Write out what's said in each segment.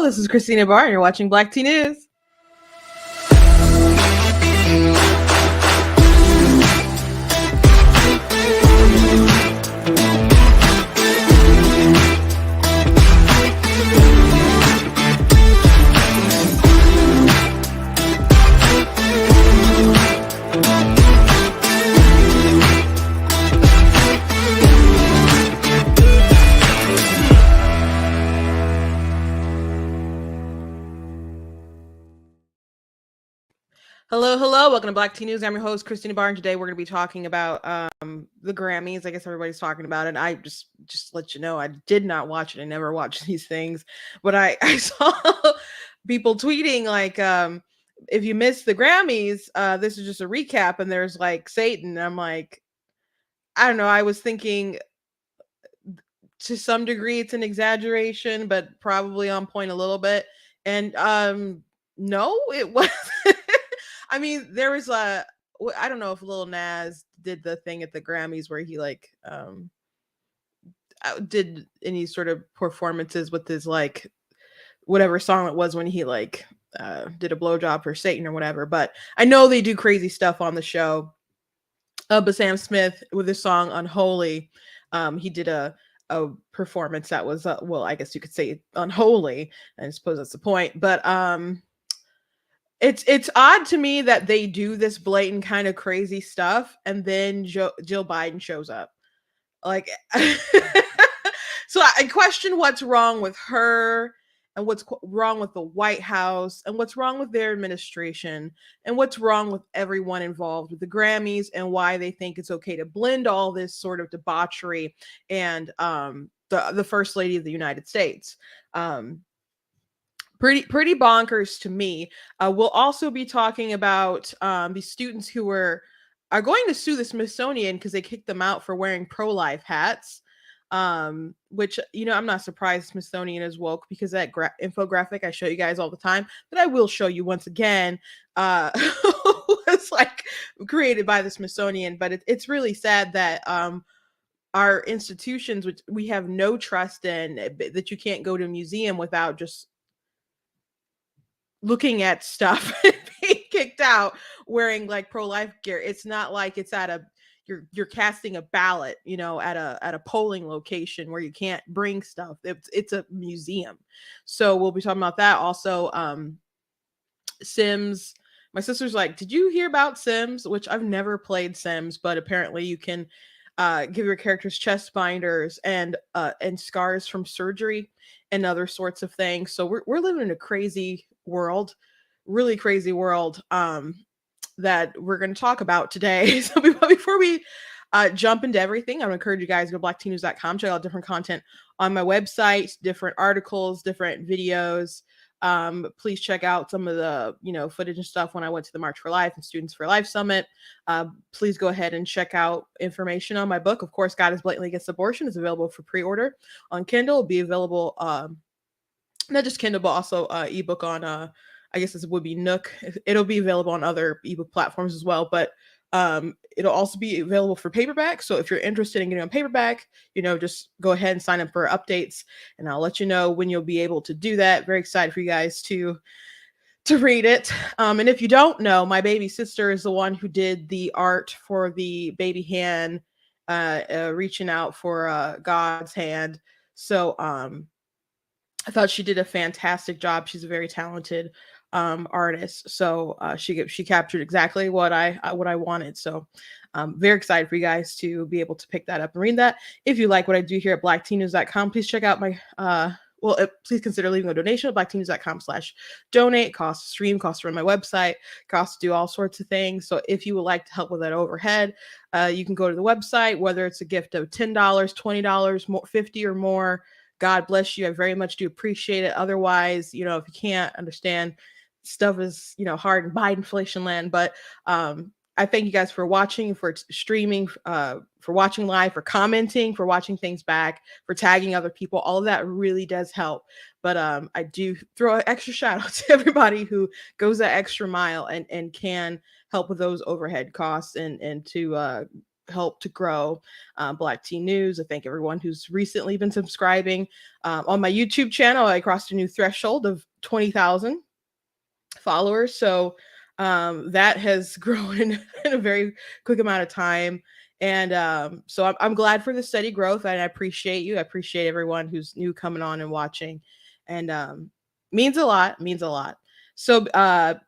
this is Christina Barr, and you're watching Black Tea News. Hello. Welcome to Black Tea News. I'm your host, Christina Barr, and today we're going to be talking about the Grammys. I guess everybody's talking about it. I just let you know, I did not watch it. I never watch these things, but I saw people tweeting like, if you missed the Grammys, this is just a recap, and there's like Satan. And I'm like, I don't know. I was thinking to some degree it's an exaggeration, but probably on point a little bit. And no, it wasn't. I mean, there was I don't know if Lil Nas did the thing at the Grammys where he like did any sort of performances with his like whatever song it was when he like did a blowjob for Satan or whatever. But I know they do crazy stuff on the show. But Sam Smith with his song "Unholy," he did a performance that was well, I guess you could say unholy. I suppose that's the point. But it's odd to me that they do this blatant kind of crazy stuff and then Jill Biden shows up. Like, so I question what's wrong with her and what's wrong with the White House and what's wrong with their administration and what's wrong with everyone involved with the Grammys and why they think it's okay to blend all this sort of debauchery and the First Lady of the United States. Pretty bonkers to me. We'll also be talking about these students who are going to sue the Smithsonian because they kicked them out for wearing pro-life hats. Which, you know, I'm not surprised Smithsonian is woke because that infographic I show you guys all the time, that I will show you once again, was like created by the Smithsonian. But it's really sad that our institutions, which we have no trust in, that you can't go to a museum without just looking at stuff and being kicked out wearing like pro-life gear. It's not like it's at you're casting a ballot, you know, at a polling location where you can't bring stuff. It's a museum. So we'll be talking about that. Also, Sims. My sister's like, did you hear about Sims? Which I've never played Sims, but apparently you can give your characters chest binders and scars from surgery and other sorts of things. So we're living in a crazy world, really crazy world that we're going to talk about today. So before we jump into everything, I would encourage you guys to go to blackteennews.com, check out different content on my website, different articles, different videos. Please check out some of the, you know, footage and stuff when I went to the March for Life and Students for Life Summit. Please go ahead and check out information on my book. Of course, God is Blatantly Against Abortion is available for pre-order on Kindle. It'll be available, not just Kindle, but also ebook on, I guess this would be Nook. It'll be available on other ebook platforms as well, but it'll also be available for paperback. So if you're interested in getting on paperback, you know, just go ahead and sign up for updates, and I'll let you know when you'll be able to do that. Very excited for you guys to read it. And if you don't know, my baby sister is the one who did the art for the baby hand, reaching out for God's hand. So I thought she did a fantastic job. She's a very talented artist. So she captured exactly what I wanted. So very excited for you guys to be able to pick that up and read that. If you like what I do here at blackteennews.com, please check out my please consider leaving a donation at blackteennews.com/donate. Costs to stream, costs to run my website, costs to do all sorts of things. So if you would like to help with that overhead, you can go to the website, whether it's a gift of $10, $20, more, $50 or more. God bless you. I very much do appreciate it. Otherwise, you know, if you can't understand, stuff is, you know, hard in Biden inflation land. But I thank you guys for watching, for streaming, for watching live, for commenting, for watching things back, for tagging other people. All of that really does help. But I do throw an extra shout out to everybody who goes that extra mile and can help with those overhead costs and to help to grow Black Teen News. I thank everyone who's recently been subscribing. On my YouTube channel, I crossed a new threshold of 20,000 followers. So that has grown in a very quick amount of time. And so I'm glad for the steady growth, and I appreciate you. I appreciate everyone who's new coming on and watching, and means a lot. Means a lot. So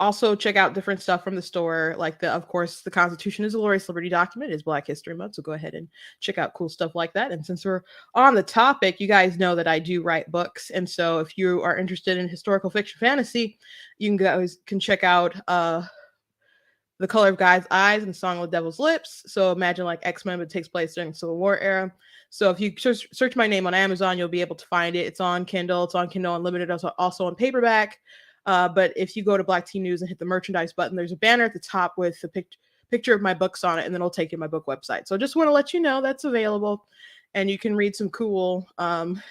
also check out different stuff from the store, like of course, the Constitution is a glorious liberty document. Is Black History Month, so go ahead and check out cool stuff like that. And since we're on the topic, you guys know that I do write books, and so if you are interested in historical fiction fantasy, you can guys can check out The Color of God's Eyes and Song of the Devil's Lips. So imagine like X-Men, but it takes place during the Civil War era. So if you search my name on Amazon, you'll be able to find it. It's on Kindle. It's on Kindle Unlimited. Also on paperback. But if you go to Black Teen News and hit the merchandise button, there's a banner at the top with the picture of my books on it, and then it'll take you to my book website. So I just want to let you know that's available, and you can read some cool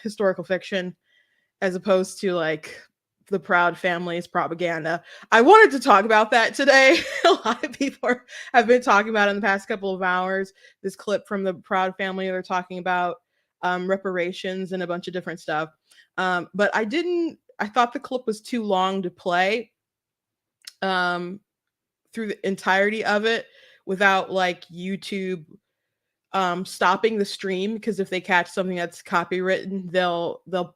historical fiction as opposed to like the Proud Family's propaganda. I wanted to talk about that today. A lot of people have been talking about it in the past couple of hours. This clip from the Proud Family, they're talking about reparations and a bunch of different stuff. But I thought the clip was too long to play through the entirety of it without like YouTube stopping the stream, because if they catch something that's copywritten,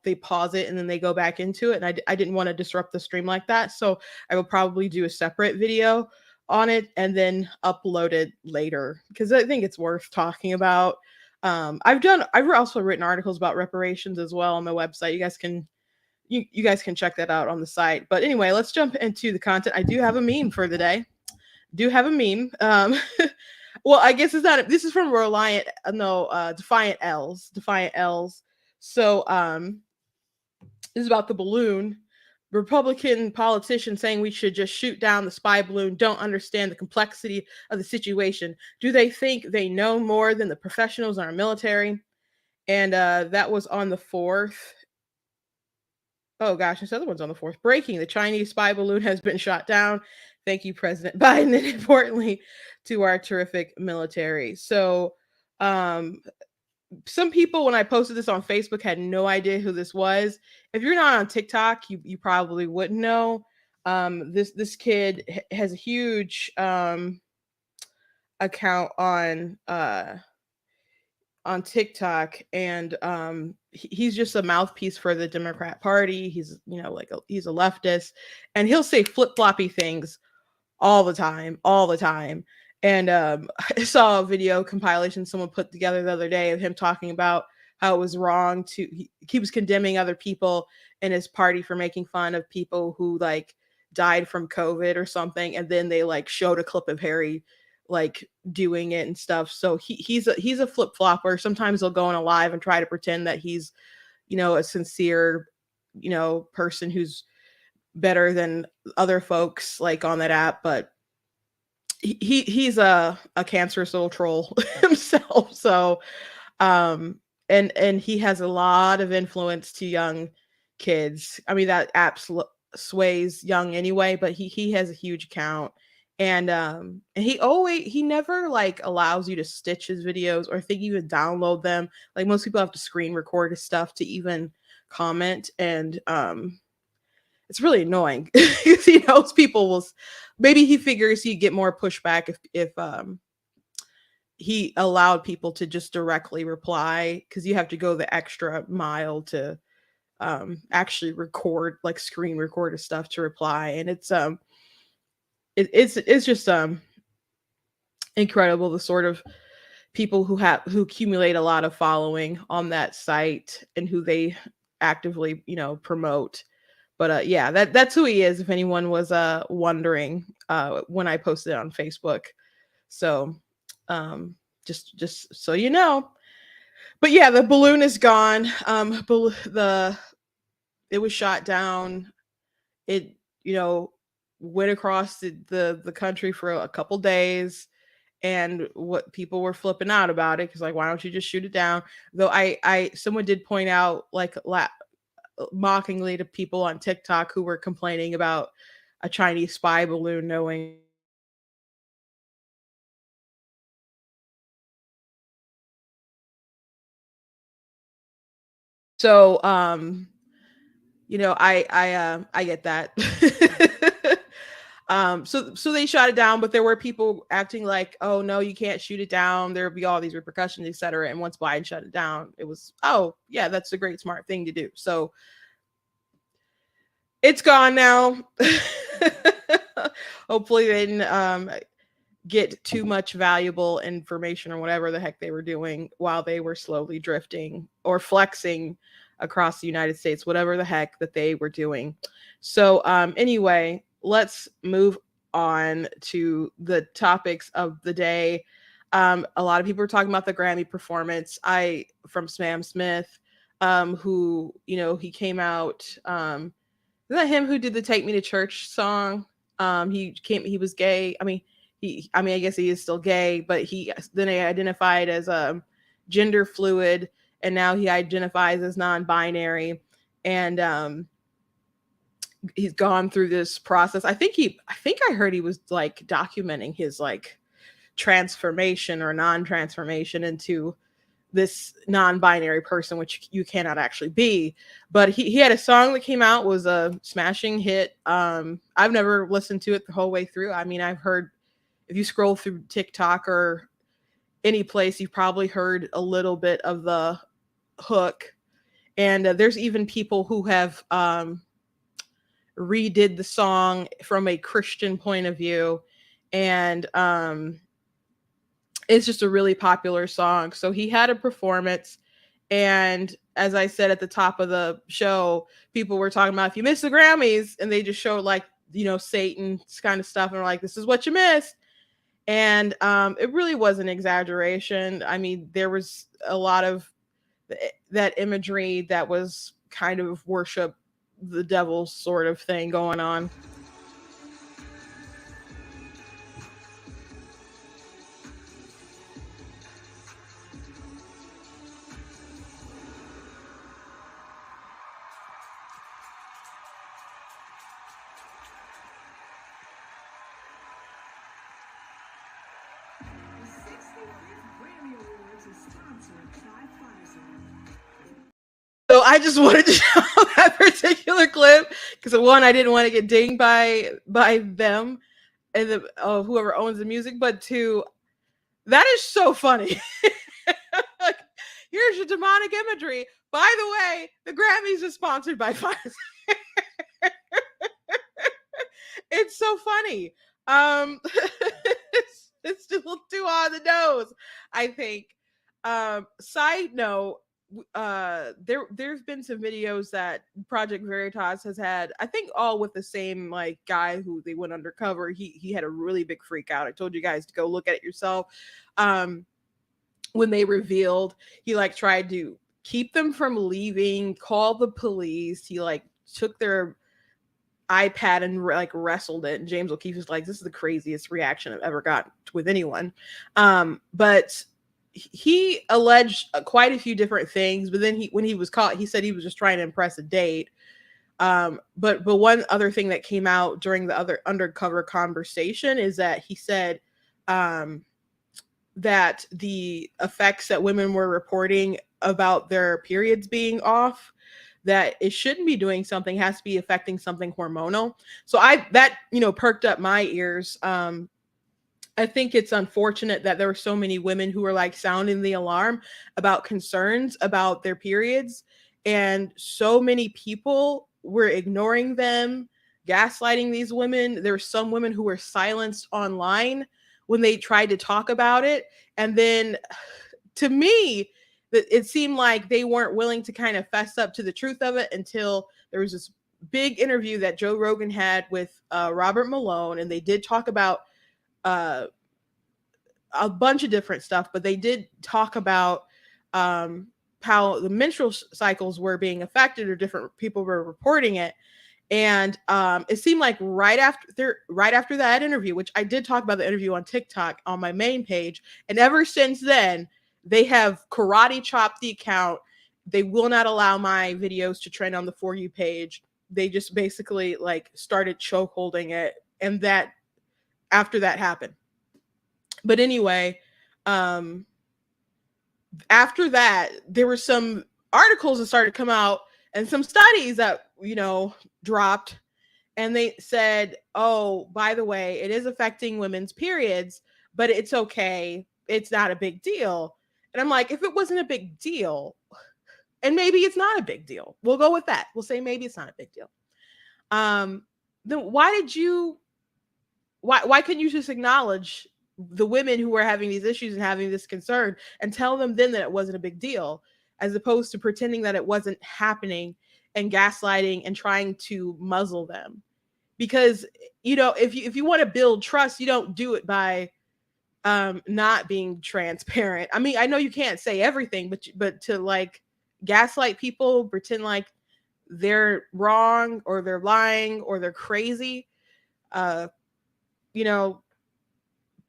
they pause it and then they go back into it, and I didn't want to disrupt the stream like that, so I will probably do a separate video on it and then upload it later, because I think it's worth talking about. I've also written articles about reparations as well on my website. You guys can check that out on the site. But anyway, let's jump into the content. I do have a meme for the day. Do have a meme. Well, I guess it's not. This is from Defiant L's. Defiant L's. So this is about the balloon. Republican politicians saying we should just shoot down the spy balloon don't understand the complexity of the situation. Do they think they know more than the professionals in our military? And that was on the 4th. Oh gosh, this other one's on the 4th. Breaking: the Chinese spy balloon has been shot down. Thank you, President Biden, and importantly, to our terrific military. So, some people, when I posted this on Facebook, had no idea who this was. If you're not on TikTok, you probably wouldn't know. This kid has a huge account on TikTok, and he's just a mouthpiece for the Democrat Party. He's he's a leftist, and he'll say flip-floppy things all the time. And I saw a video compilation someone put together the other day of him talking about how it was wrong he was condemning other people in his party for making fun of people who like died from COVID or something, and then they like showed a clip of Harry like doing it and stuff. So he's a flip-flopper. Sometimes he'll go on a live and try to pretend that he's a sincere person who's better than other folks like on that app, but he's a cancerous little troll himself. So and he has a lot of influence to young kids. I mean, that app sways young anyway, but he has a huge account. And he never like allows you to stitch his videos or think you would download them. Like most people have to screen record his stuff to even comment. And it's really annoying because he knows people will. Maybe he figures he'd get more pushback if he allowed people to just directly reply, because you have to go the extra mile to actually record, like screen record his stuff to reply. And it's just incredible, the sort of people who accumulate a lot of following on that site and who they actively promote. But yeah, that's who he is, if anyone was wondering when I posted it on Facebook. So just so you know. But yeah, the balloon is gone. It was shot down. It went across the country for a couple days, and what people were flipping out about it, because like, why don't you just shoot it down? Though someone did point out, like, mockingly to people on TikTok who were complaining about a Chinese spy balloon knowing So I get that. So they shot it down, but there were people acting like, oh no, you can't shoot it down, there'll be all these repercussions, etc. And once Biden shut it down, it was, oh yeah, that's a great smart thing to do. So it's gone now. Hopefully they didn't get too much valuable information or whatever the heck they were doing while they were slowly drifting or flexing across the United States, whatever the heck that they were doing. So, anyway, let's move on to the topics of the day. A lot of people are talking about the Grammy performance. From Sam Smith, who, he came out. Isn't that him who did the "Take Me to Church" song? He was gay. I guess he is still gay, but he then identified as gender fluid, and now he identifies as non-binary, and he's gone through this process. I think I heard he was like documenting his like transformation or non-transformation into this non-binary person, which you cannot actually be. But he had a song that came out, was a smashing hit. I've never listened to it the whole way through. I mean, I've heard, if you scroll through TikTok or any place, you've probably heard a little bit of the hook. And there's even people who have redid the song from a Christian point of view. And it's just a really popular song. So he had a performance. And as I said at the top of the show, people were talking about, if you miss the Grammys, and they just showed like, Satan's kind of stuff. And they're like, this is what you missed. And it really was an exaggeration. I mean, there was a lot of that imagery that was kind of worship the devil sort of thing going on. So I just wanted to show that particular clip because, one, I didn't want to get dinged by them and whoever owns the music, but two, that is so funny. Like, here's your demonic imagery. By the way, the Grammys are sponsored by Pfizer. It's so funny. It's just a little too on the nose, I think. Side note, there's been some videos that Project Veritas has had, I think all with the same like guy who they went undercover. He had a really big freak out. I told you guys to go look at it yourself. When they revealed, he like tried to keep them from leaving, call the police. He like took their iPad and like wrestled it. And James O'Keefe was like, this is the craziest reaction I've ever got with anyone. But he alleged quite a few different things, but then when he was caught, he said he was just trying to impress a date. But one other thing that came out during the other undercover conversation is that he said that the effects that women were reporting about their periods being off, that it shouldn't be doing something, has to be affecting something hormonal. So that perked up my ears. I think it's unfortunate that there were so many women who were like sounding the alarm about concerns about their periods, and so many people were ignoring them, gaslighting these women. There were some women who were silenced online when they tried to talk about it. And then to me, it seemed like they weren't willing to kind of fess up to the truth of it until there was this big interview that Joe Rogan had with Robert Malone, and they did talk about a bunch of different stuff, but they did talk about how the menstrual cycles were being affected, or different people were reporting it. And it seemed like right after that interview, which I did talk about the interview on TikTok on my main page, and ever since then, they have karate chopped the account. They will not allow my videos to trend on the For You page. They just basically like started chokeholding it, and that after that happened. But anyway, after that, there were some articles that started to come out and some studies that, dropped, and they said, oh, by the way, it is affecting women's periods, but it's okay. It's not a big deal. And I'm like, if it wasn't a big deal, and maybe it's not a big deal, we'll go with that. We'll say maybe it's not a big deal. Then why couldn't you just acknowledge the women who were having these issues and having this concern and tell them then that it wasn't a big deal, as opposed to pretending that it wasn't happening and gaslighting and trying to muzzle them? Because, if you want to build trust, you don't do it by not being transparent. I mean, I know you can't say everything, but to like gaslight people, pretend like they're wrong or they're lying or they're crazy,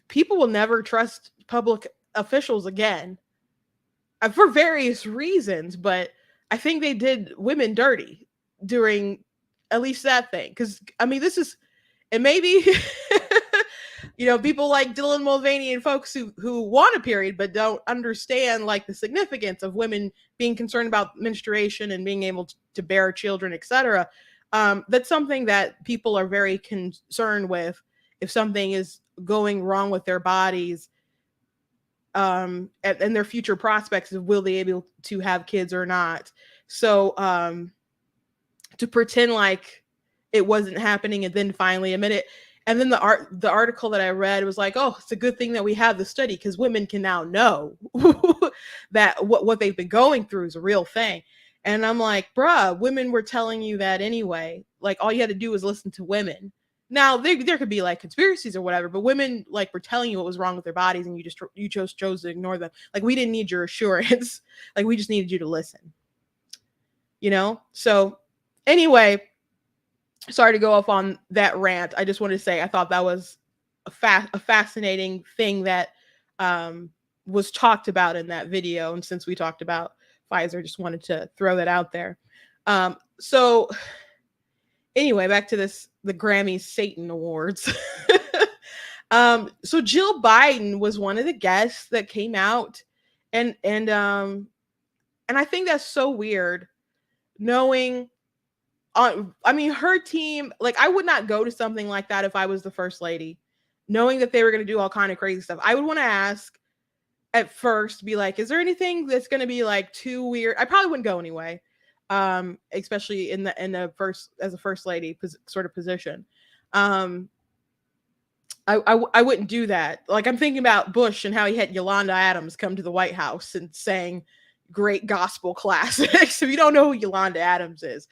people will never trust public officials again, for various reasons. But I think they did women dirty during at least that thing. Because, I mean, it may be, people like Dylan Mulvaney and folks who want a period but don't understand like the significance of women being concerned about menstruation and being able to bear children, etc. That's something that people are very concerned with. If something is going wrong with their bodies, and their future prospects of will they be able to have kids or not. So to pretend like it wasn't happening and then finally admit it. And then the article that I read was like, oh, it's a good thing that we have the study because women can now know that what they've been going through is a real thing. And I'm like, bruh, women were telling you that anyway. Like, all you had to do was listen to women. Now, there could be like conspiracies or whatever, but women like were telling you what was wrong with their bodies, and you chose to ignore them. Like, we didn't need your assurance. Like, we just needed you to listen. So anyway, sorry to go off on that rant. I just wanted to say I thought that was a fascinating thing that was talked about in that video. And since we talked about Pfizer, just wanted to throw that out there. So anyway, back to the Grammy Satan Awards. So Jill Biden was one of the guests that came out, and I think that's so weird, knowing, I mean, her team, like, I would not go to something like that if I was the first lady, knowing that they were going to do all kind of crazy stuff. I would want to ask at first, be like, is there anything that's going to be like too weird? I probably wouldn't go anyway. Especially in the first, as a first lady sort of position. I wouldn't do that. Like, I'm thinking about Bush and how he had Yolanda Adams come to the White House and sang great gospel classics. If you don't know who Yolanda Adams is,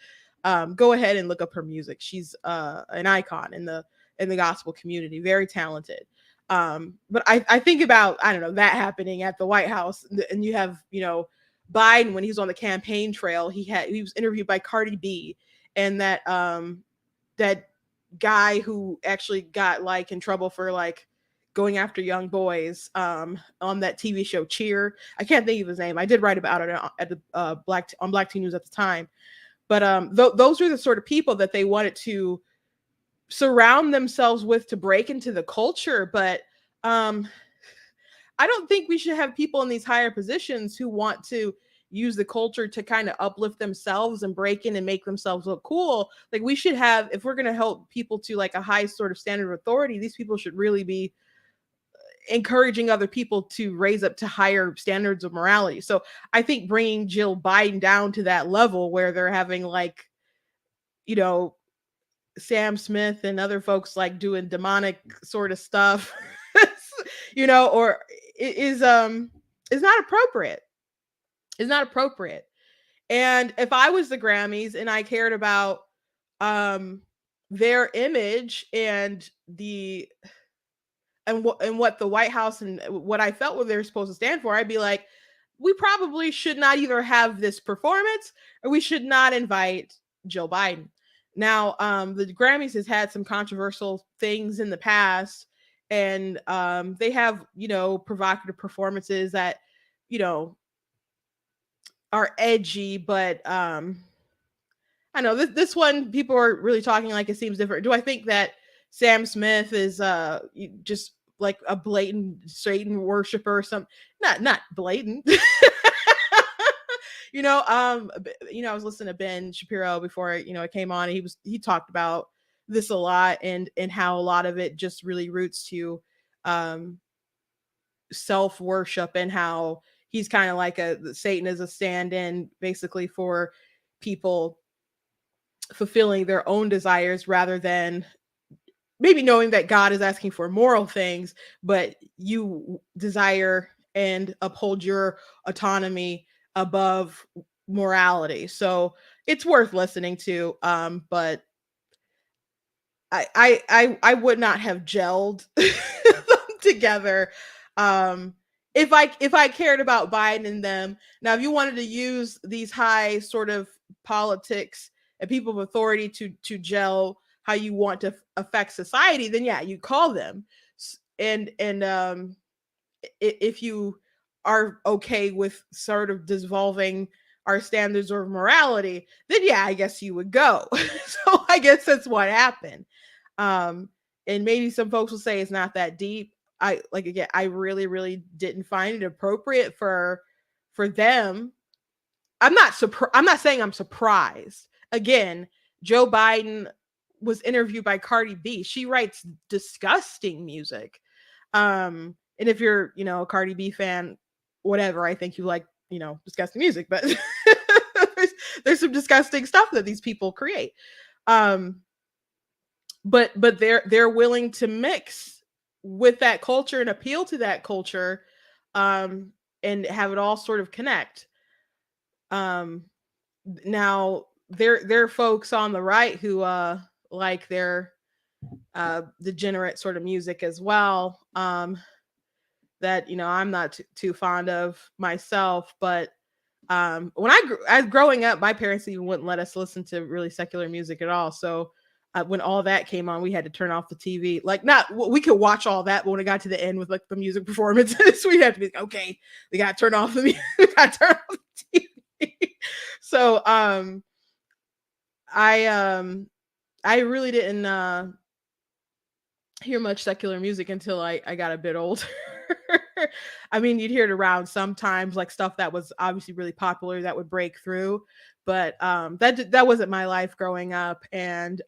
go ahead and look up her music. She's an icon in the gospel community, very talented. But I think about, I don't know, that happening at the White House, and you have, Biden, when he was on the campaign trail, he was interviewed by Cardi B, and that guy who actually got like in trouble for like going after young boys on that TV show Cheer. I can't think of his name. I did write about it at the Black Teen News at the time. But those are the sort of people that they wanted to surround themselves with to break into the culture. But I don't think we should have people in these higher positions who want to use the culture to kind of uplift themselves and break in and make themselves look cool. Like, we should have, if we're going to help people to like a high sort of standard of authority, these people should really be encouraging other people to raise up to higher standards of morality. So I think bringing Jill Biden down to that level where they're having like, Sam Smith and other folks like doing demonic sort of stuff, or is not appropriate. Is not appropriate. And if I was the Grammys and I cared about their image and what the White House and what I felt what they're supposed to stand for, I'd be like, we probably should not either have this performance or we should not invite Jill Biden. Now, the Grammys has had some controversial things in the past, and they have, provocative performances that, are edgy, but I know this one, people are really talking like it seems different. Do I think that Sam Smith is just like a blatant Satan worshiper or something? Not blatant. I was listening to Ben Shapiro before, it came on. And he talked about this a lot, and how a lot of it just really roots to um self worship, and how he's kind of like Satan is a stand in basically for people fulfilling their own desires, rather than maybe knowing that God is asking for moral things, but you desire and uphold your autonomy above morality. So it's worth listening to. But I would not have gelled them together. Um, if I cared about Biden and them. Now, if you wanted to use these high sort of politics and people of authority to gel how you want to affect society, then yeah, you call them. And if you are okay with sort of dissolving our standards of morality, then yeah, I guess you would go. So I guess that's what happened. Um, and maybe some folks will say it's not that deep. Again, I really, really didn't find it appropriate for them. I'm not saying I'm surprised. Again, Joe Biden was interviewed by Cardi B. She writes disgusting music. And if you're, a Cardi B fan, whatever, I think you like, disgusting music, but there's some disgusting stuff that these people create. Um, but they're willing to mix with that culture and appeal to that culture, um, and have it all sort of connect. Um, Now there are folks on the right who like their degenerate sort of music as well, that I'm not too fond of myself. But when as growing up, my parents even wouldn't let us listen to really secular music at all. So when all that came on, we had to turn off the TV. Like, not we could watch all that, but when it got to the end with like the music performances, we had to be like, okay, we got to turn off the music. We got to turn off the TV. So I um I really didn't hear much secular music until I got a bit older. I mean, you'd hear it around sometimes, like stuff that was obviously really popular that would break through, but that wasn't my life growing up. And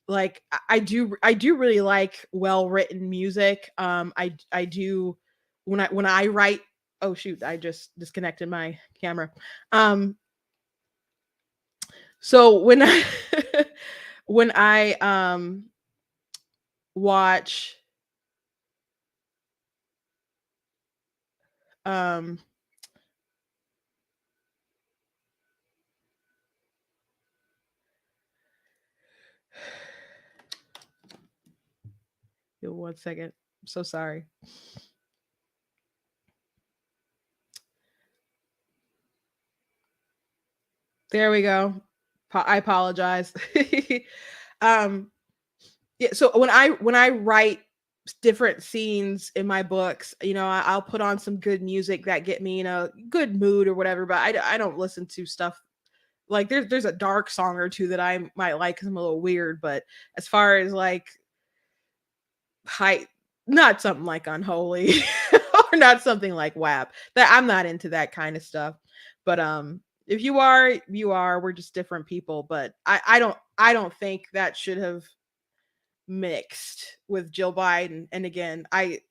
like I do really like well written music. I do when I write. Oh shoot! I just disconnected my camera. Um, so when I watch um one second. I'm so sorry. There we go. I apologize. um yeah, so when I write different scenes in my books, I'll put on some good music that get me in a good mood or whatever, but I don't listen to stuff like there's a dark song or two that I might like cuz I'm a little weird, but as far as like high not something like Unholy or not something like WAP. That I'm not into that kind of stuff. But if you are, you are. We're just different people, but I don't think that should have mixed with Jill Biden. And again, I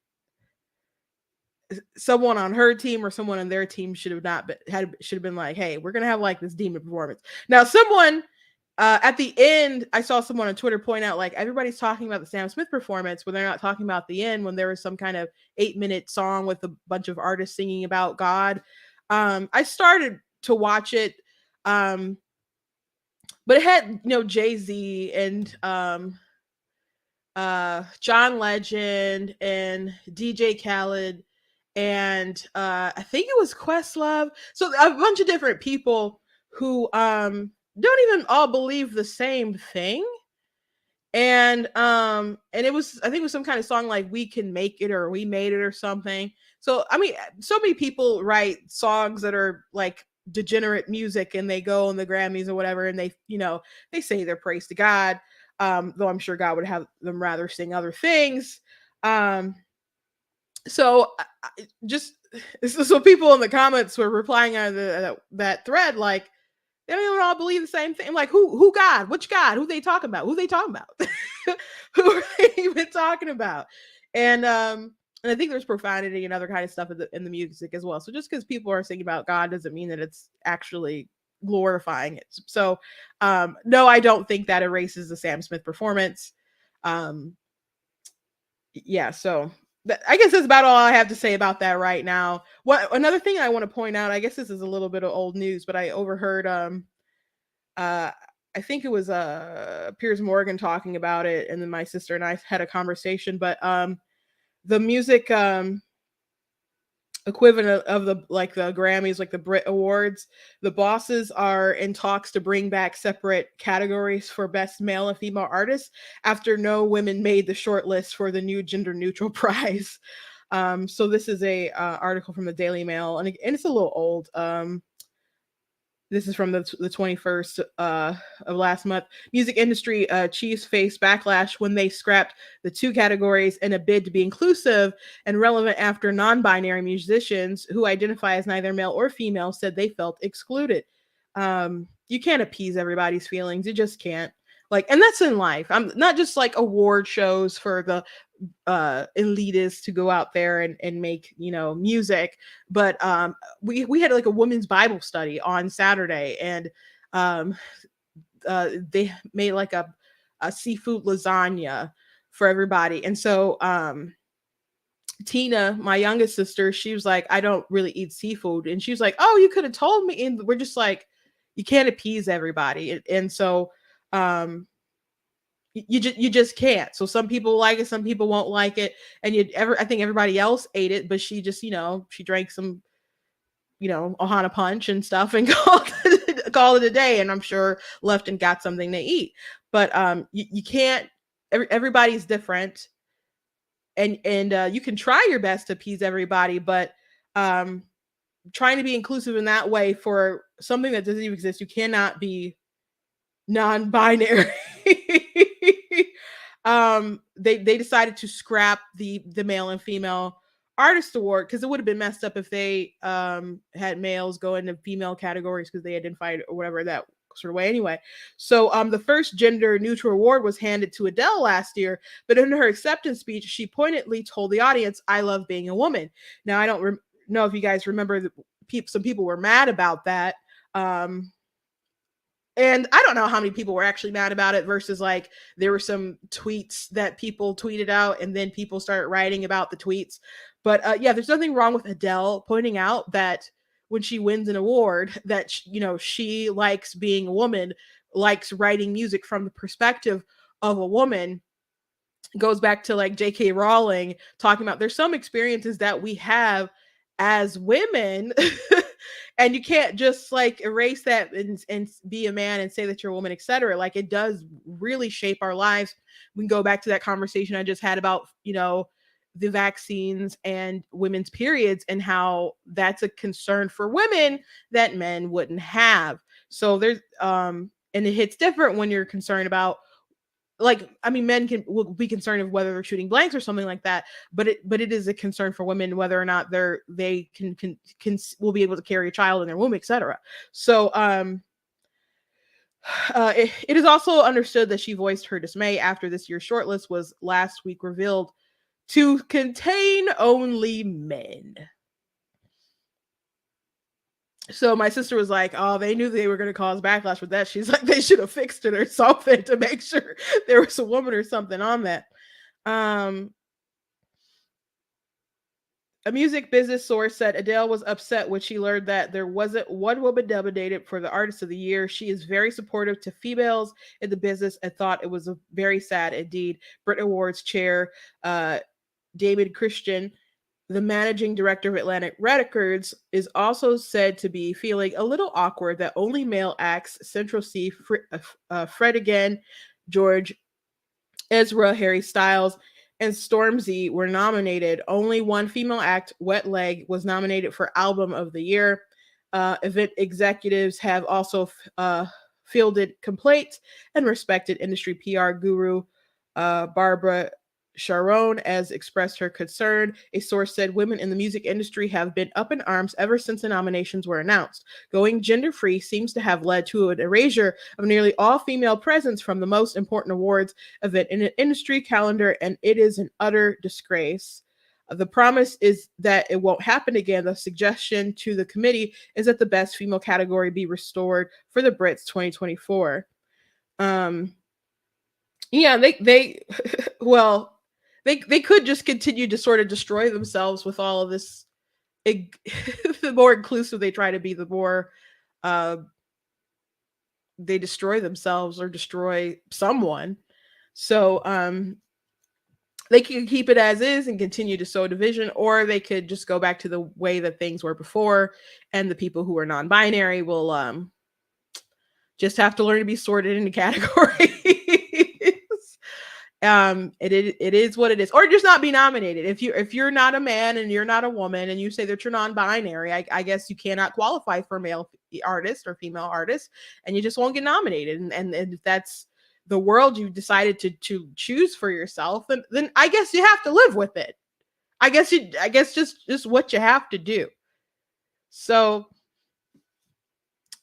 someone on her team or someone on their team should have not been should have been like, hey, we're gonna have like this demon performance. Now, someone at the end, I saw someone on Twitter point out like everybody's talking about the Sam Smith performance when they're not talking about the end when there was some kind of 8-minute song with a bunch of artists singing about God. I started to watch it, um, but it had Jay-Z and John Legend and DJ Khaled and I think it was Questlove. So a bunch of different people who don't even all believe the same thing. And it was, I think it was some kind of song like We Can Make It or We Made It or something. So I mean, so many people write songs that are like degenerate music and they go on the Grammys or whatever and they say their praise to God. Though I'm sure God would have them rather sing other things. Um So just so people in the comments were replying on that thread like they don't even all believe the same thing. Like who God? Which God? Who they talking about? Who they talking about? Who are they even talking about? And I think there's profanity and other kind of stuff in the music as well. So just because people are singing about God doesn't mean that it's actually glorifying it. So no, I don't think that erases the Sam Smith performance. Um, yeah, so I guess that's about all I have to say about that right now. What another thing I want to point out, I guess this is a little bit of old news, but I overheard uh I think it was Piers Morgan talking about it, and then my sister and I had a conversation. But the music equivalent of the like the Grammys, like the Brit Awards, the bosses are in talks to bring back separate categories for best male and female artists after no women made the short list for the new gender neutral prize. So this is a article from the Daily Mail, and it's a little old. This is from the 21st of last month. Music industry chiefs face backlash when they scrapped the two categories in a bid to be inclusive and relevant after non-binary musicians who identify as neither male or female said they felt excluded. You can't appease everybody's feelings. You just can't. Like, and that's in life. I'm not just like award shows for the elitists to go out there and make music, but we had like a women's Bible study on Saturday, and um they made like a seafood lasagna for everybody. And so Tina, my youngest sister, she was like, I don't really eat seafood, and she was like, oh, you could have told me. And we're just like, you can't appease everybody. And so you just can't. So some people like it, some people won't like it, and I think everybody else ate it, but she just she drank some ohana punch and stuff and called it a day, and I'm sure left and got something to eat. But you can't. Everybody's different, and you can try your best to appease everybody, but um trying to be inclusive in that way for something that doesn't even exist, you cannot be non-binary. They decided to scrap the male and female artist award because it would have been messed up if they had males go into female categories because they identified or whatever that sort of way anyway. So the first gender neutral award was handed to Adele last year, but in her acceptance speech she pointedly told the audience, I love being a woman. Now I don't know if you guys remember some people were mad about that. And I don't know how many people were actually mad about it versus like there were some tweets that people tweeted out and then people started writing about the tweets. But yeah, there's nothing wrong with Adele pointing out that when she wins an award that she likes being a woman, likes writing music from the perspective of a woman. Goes back to like J.K. Rowling talking about there's some experiences that we have as women and you can't just like erase that and be a man and say that you're a woman, etc. Like it does really shape our lives. We can go back to that conversation I just had about the vaccines and women's periods and how that's a concern for women that men wouldn't have. So there's and it hits different when you're concerned about, like, I mean, men will be concerned of whether they're shooting blanks or something like that, but it is a concern for women whether or not they can will be able to carry a child in their womb, etc. So it is also understood that she voiced her dismay after this year's shortlist was last week revealed to contain only men. So my sister was like, oh, they knew they were going to cause backlash with that. She's like, they should have fixed it or something to make sure there was a woman or something on that. A music business source said Adele was upset when she learned that there wasn't one woman nominated for the Artist of the Year. She is very supportive to females in the business and thought it was very sad indeed. Brit Awards chair David Christian, the managing director of Atlantic Records, is also said to be feeling a little awkward that only male acts Central C, Fred again, George Ezra, Harry Styles, and Stormzy were nominated. Only one female act, Wet Leg, was nominated for Album of the Year. Event executives have also fielded complaints, and respected industry PR guru Barbara Sharon has expressed her concern. A source said women in the music industry have been up in arms ever since the nominations were announced. Going gender free seems to have led to an erasure of nearly all female presence from the most important awards event in an industry calendar, and it is an utter disgrace. The promise is that it won't happen again. The suggestion to the committee is that the best female category be restored for the Brits 2024. Yeah, they well, they could just continue to sort of destroy themselves with all of this. The more inclusive they try to be, the more uh, they destroy themselves or destroy someone. So they can keep it as is and continue to sow division, or they could just go back to the way that things were before, and the people who are non-binary will just have to learn to be sorted into categories. It is what it is, or just not be nominated. If you're not a man and you're not a woman and you say that you're non-binary, I guess you cannot qualify for male artist or female artist, and you just won't get nominated. And if that's the world you decided to choose for yourself, then I guess you have to live with it. I guess just what you have to do. So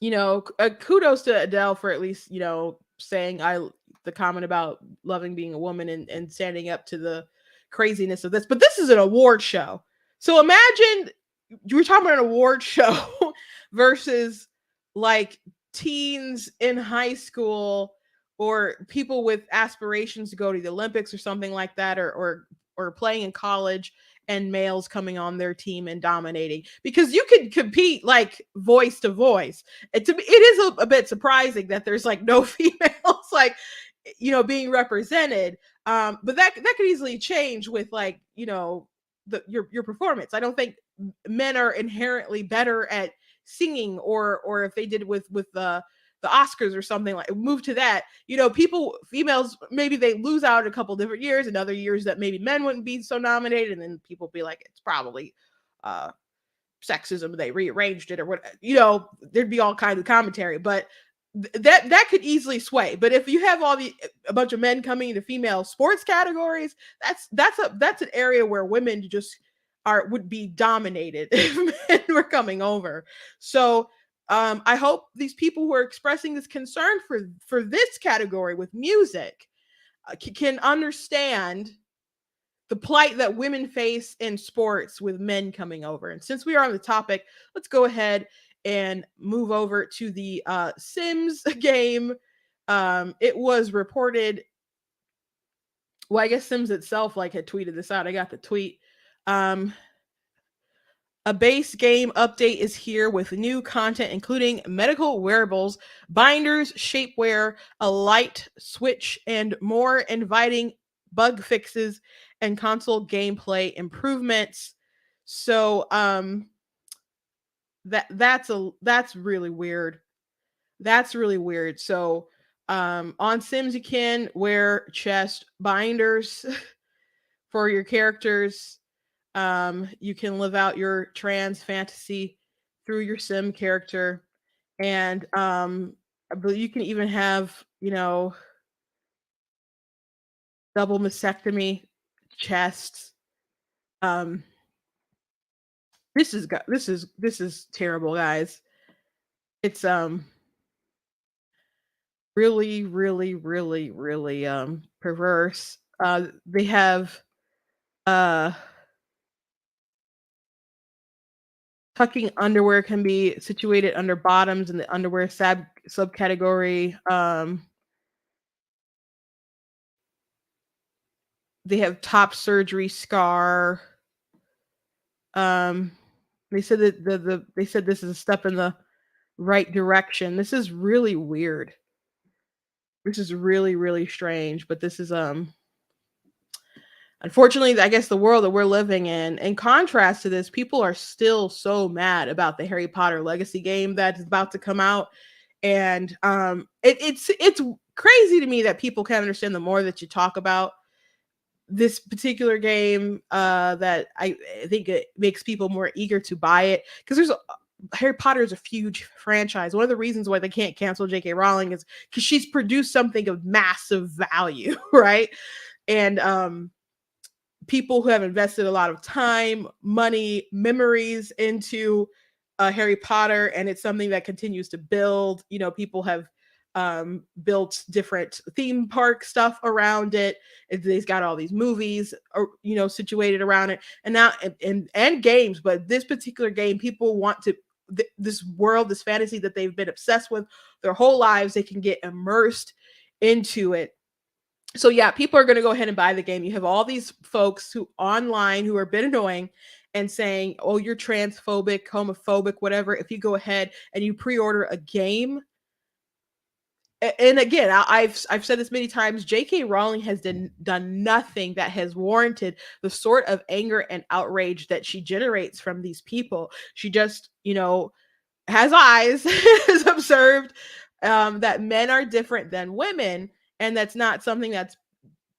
kudos to Adele for at least saying the comment about loving being a woman and standing up to the craziness of this. But this is an award show, so imagine you were talking about an award show versus like teens in high school or people with aspirations to go to the Olympics or something like that, or playing in college, and males coming on their team and dominating, because you can compete like voice to voice. It is a bit surprising that there's like no females like being represented, but that could easily change with like your performance. I don't think men are inherently better at singing, or if they did with the Oscars or something, like move to that. Females, maybe they lose out a couple different years, and other years that maybe men wouldn't be so nominated, and then people be like, it's probably sexism, they rearranged it or what. There'd be all kinds of commentary, but that could easily sway. But if you have a bunch of men coming into female sports categories, that's an area where women just would be dominated if men were coming over. So I hope these people who are expressing this concern for this category with music can understand the plight that women face in sports with men coming over. And since we are on the topic, let's go ahead and move over to the Sims game. It was reported, well, I guess Sims itself like had tweeted this out. I got the tweet. A base game update is here with new content, including medical wearables, binders, shapewear, a light switch, and more, inviting bug fixes and console gameplay improvements. So that's really weird. That's really weird. So on Sims you can wear chest binders for your characters. You can live out your trans fantasy through your sim character, and but you can even have double mastectomy chests. This is terrible, guys. It's really, really, really, really perverse. They have tucking underwear can be situated under bottoms in the underwear subcategory. They have top surgery scar. They said that they said this is a step in the right direction. This is really weird. This is really, really strange, but this is unfortunately, I guess, the world that we're living in. In contrast to this, people are still so mad about the Harry Potter Legacy game that's about to come out, and it's crazy to me that people can't understand the more that you talk about this particular game, that I think it makes people more eager to buy it, because Harry Potter is a huge franchise. One of the reasons why they can't cancel J.K. Rowling is because she's produced something of massive value, right? And people who have invested a lot of time, money, memories into Harry Potter, and it's something that continues to build. You know, people have built different theme park stuff around it. It's got all these movies, you know, situated around it, and now and games. But this particular game, people want to this world, this fantasy that they've been obsessed with their whole lives. They can get immersed into it. So yeah, people are going to go ahead and buy the game. You have all these folks who online who are a bit annoying and saying, "Oh, you're transphobic, homophobic, whatever." If you go ahead and you pre-order a game, and again, I've said this many times, J.K. Rowling has done nothing that has warranted the sort of anger and outrage that she generates from these people. She just, you know, has eyes, has observed that men are different than women, and that's not something that's,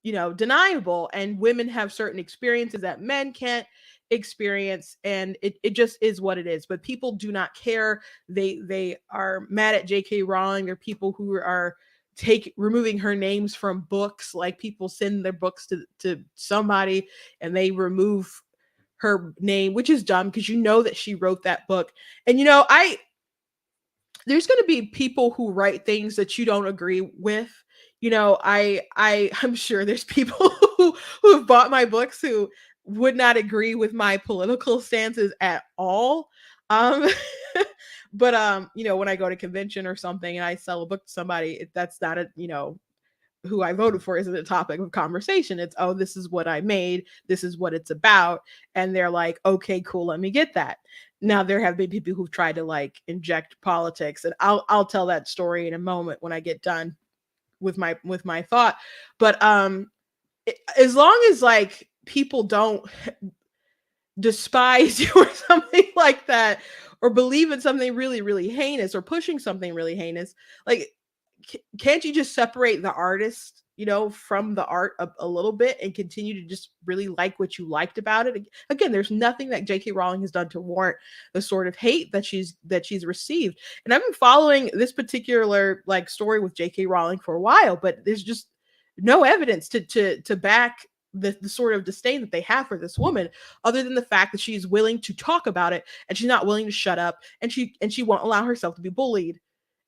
you know, deniable, and women have certain experiences that men can't experience, and it just is what it is. But people do not care. They are mad at JK Rowling. They're people who are removing her names from books. Like, people send their books to somebody and they remove her name, which is dumb because you know that she wrote that book. And you know, there's going to be people who write things that you don't agree with. You know, I'm sure there's people who have bought my books who would not agree with my political stances at all. Um but you know, when I go to convention or something and I sell a book to somebody, that's not a, you know, who I voted for isn't a topic of conversation. It's, oh, this is what I made, this is what it's about. And they're like, okay, cool, let me get that. Now there have been people who've tried to like inject politics, and I'll tell that story in a moment when I get done with my thought. But as long as like people don't despise you or something like that, or believe in something really, really heinous, or pushing something really heinous, like, can't you just separate the artist, you know, from the art a little bit and continue to just really like what you liked about it? Again, there's nothing that JK Rowling has done to warrant the sort of hate that she's received. And I've been following this particular like story with JK Rowling for a while, but there's just no evidence to back the sort of disdain that they have for this woman, other than the fact that she's willing to talk about it and she's not willing to shut up, and she won't allow herself to be bullied.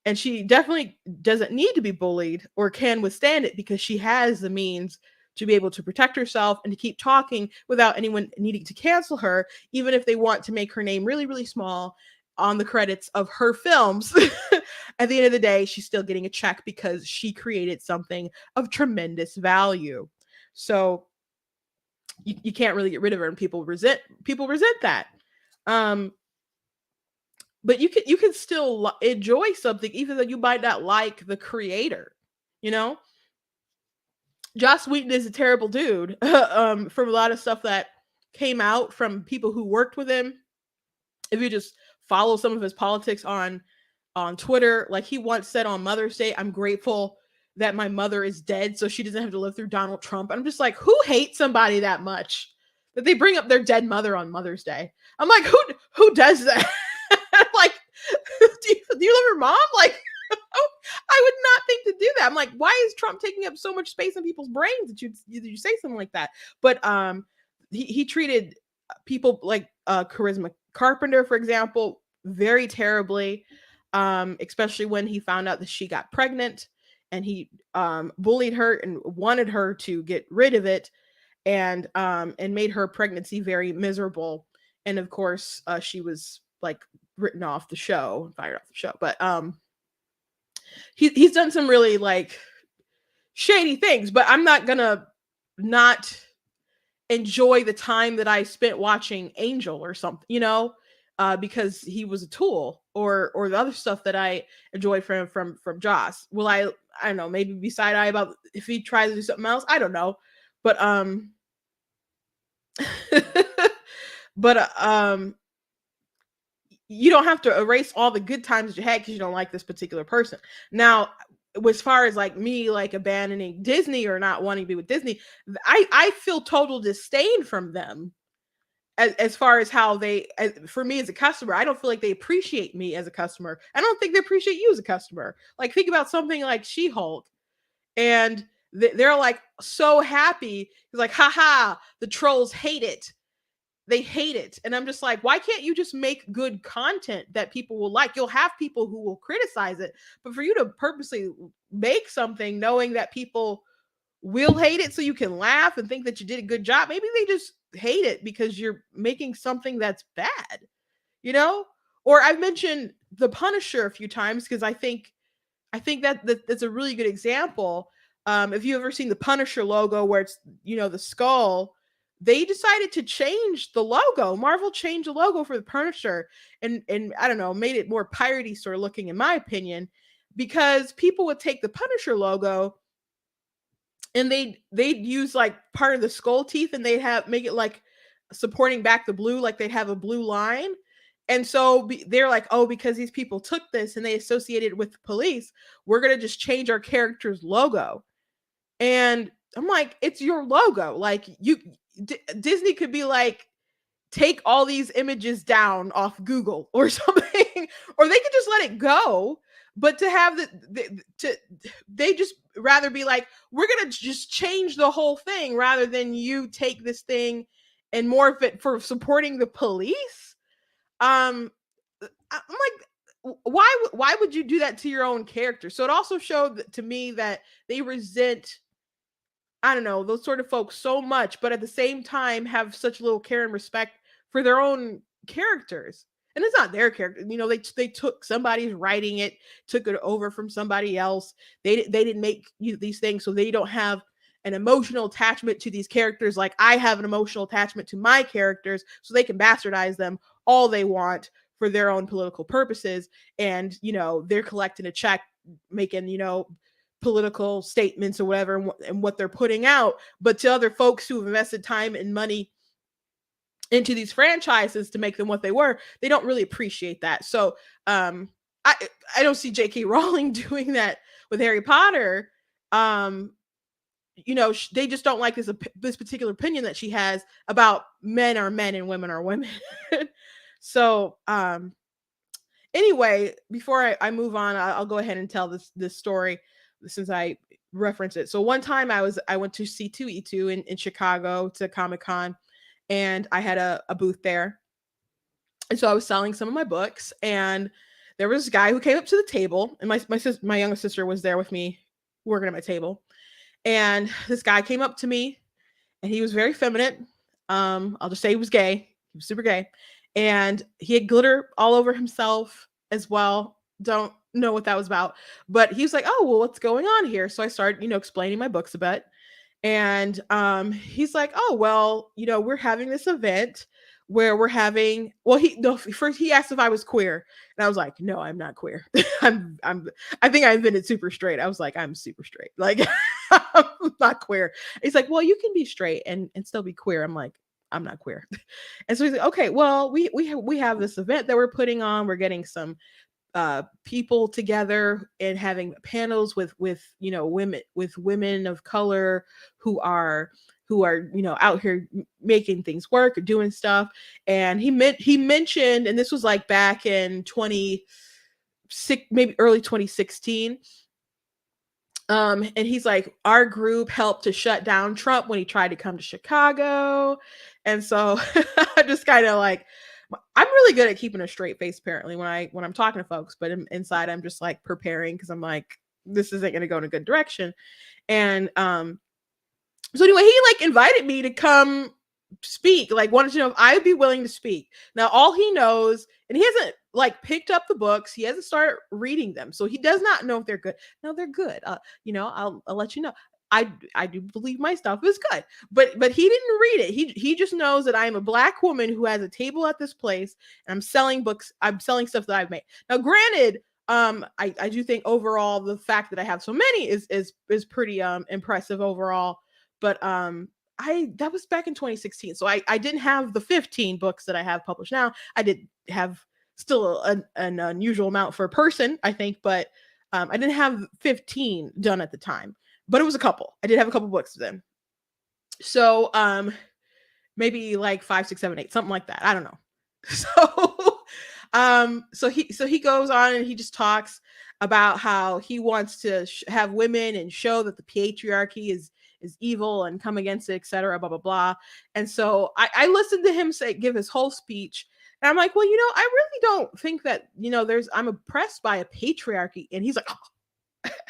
And she definitely doesn't need to be bullied or can withstand it, because she has the means to be able to protect herself and to keep talking without anyone needing to cancel her, even if they want to make her name really, really small on the credits of her films. At the end of the day, she's still getting a check because she created something of tremendous value. So you can't really get rid of her, and people resent that. Um, but you can still enjoy something even though you might not like the creator. You know, Joss Whedon is a terrible dude. From a lot of stuff that came out from people who worked with him. If you just follow some of his politics on Twitter, like he once said on Mother's Day, "I'm grateful that my mother is dead so she doesn't have to live through Donald Trump." I'm just like, who hates somebody that much that they bring up their dead mother on Mother's Day? I'm like, who does that? Like, do you love your mom? Like, I would not think to do that. I'm like, why is Trump taking up so much space in people's brains that you say something like that? But he treated people like Charisma Carpenter, for example, very terribly. Especially when he found out that she got pregnant, and he bullied her and wanted her to get rid of it, and made her pregnancy very miserable. And of course, she was like written off the show, fired off the show. But he's done some really like shady things. But I'm not gonna not enjoy the time that I spent watching Angel or something, you know, because he was a tool, or the other stuff that I enjoyed from Joss. Will I don't know, maybe be side eye about if he tries to do something else? I don't know. But but you don't have to erase all the good times that you had because you don't like this particular person. Now, as far as like me like abandoning Disney or not wanting to be with Disney, I feel total disdain from them. As far as how for me as a customer, I don't feel like they appreciate me as a customer. I don't think they appreciate you as a customer. Like, think about something like She-Hulk, and They're like so happy. He's like, haha, the trolls hate it. They hate it. And I'm just like, why can't you just make good content that people will like? You'll have people who will criticize it, but for you to purposely make something knowing that people will hate it so you can laugh and think that you did a good job, maybe they just hate it because you're making something that's bad, you know? Or I've mentioned The Punisher a few times because I think that's a really good example. If you've ever seen the Punisher logo where it's the skull, they decided to change the logo. Marvel changed the logo for the Punisher and I don't know, made it more piratey sort of looking, in my opinion, because people would take the Punisher logo and they'd use like part of the skull teeth and they'd have make it like supporting back the blue, like they'd have a blue line. And so they're like, oh, because these people took this and they associated it with the police, we're gonna just change our character's logo. And I'm like, it's your logo. Like Disney could be like, take all these images down off Google or something, or they could just let it go. But to have they just rather be like, we're gonna just change the whole thing rather than you take this thing and morph it for supporting the police. I'm like, why would you do that to your own character? So it also showed to me that they resent, I don't know, those sort of folks so much, but at the same time have such little care and respect for their own characters. And it's not their character. They took somebody's writing it, took it over from somebody else. They didn't make these things, so they don't have an emotional attachment to these characters like I have an emotional attachment to my characters, so they can bastardize them all they want for their own political purposes. And they're collecting a check, making political statements or whatever, and what they're putting out. But to other folks who've invested time and money into these franchises to make them what they were, they don't really appreciate that. So I don't see J.K. Rowling doing that with Harry Potter. They just don't like this particular opinion that she has about men are men and women are women. So anyway, before I move on, I'll go ahead and tell this story since I reference it. So one time I went to C2E2 in Chicago to Comic-Con, and I had a booth there. And so I was selling some of my books, and there was a guy who came up to the table, and my younger sister was there with me working at my table. And this guy came up to me, and he was very feminine. I'll just say he was gay. He was super gay. And he had glitter all over himself as well. Don't know what that was about. But he was like, oh, well, what's going on here? So I started, explaining my books a bit. And he's like, oh, well, we're having this event where we're having, well, first he asked if I was queer. And I was like, no, I'm not queer. I think I invented super straight. I was like, I'm super straight. Like, I'm not queer. He's like, well, you can be straight and still be queer. I'm like, I'm not queer. And so he's like, okay, well, we have this event that we're putting on. We're getting some people together and having panels with women of color who are out here making things work or doing stuff. And he mentioned, and this was like back in 26, maybe early 2016. And he's like, our group helped to shut down Trump when he tried to come to Chicago. And so I just kind of like, I'm really good at keeping a straight face apparently when I'm talking to folks, but inside I'm just like preparing because I'm like, this isn't going to go in a good direction. And so anyway, he like invited me to come speak, like wanted to know if I would be willing to speak. Now all he knows, and he hasn't like picked up the books, he hasn't started reading them, so he does not know if they're good. No, they're good. I'll let you know. I do believe my stuff is good, but he didn't read it. He just knows that I am a Black woman who has a table at this place and I'm selling books. I'm selling stuff that I've made. Now, granted, I do think overall the fact that I have so many is pretty impressive overall. But that was back in 2016, so I didn't have the 15 books that I have published now. I did have still an unusual amount for a person, I think, but I didn't have 15 done at the time. But it was a couple. I did have a couple books then. So maybe like 5, 6, 7, 8, something like that. I don't know. So So he goes on and he just talks about how he wants to have women and show that the patriarchy is evil and come against it, etc. Blah blah blah. And so I listened to him give his whole speech, and I'm like, well, I really don't think that I'm oppressed by a patriarchy. And he's like,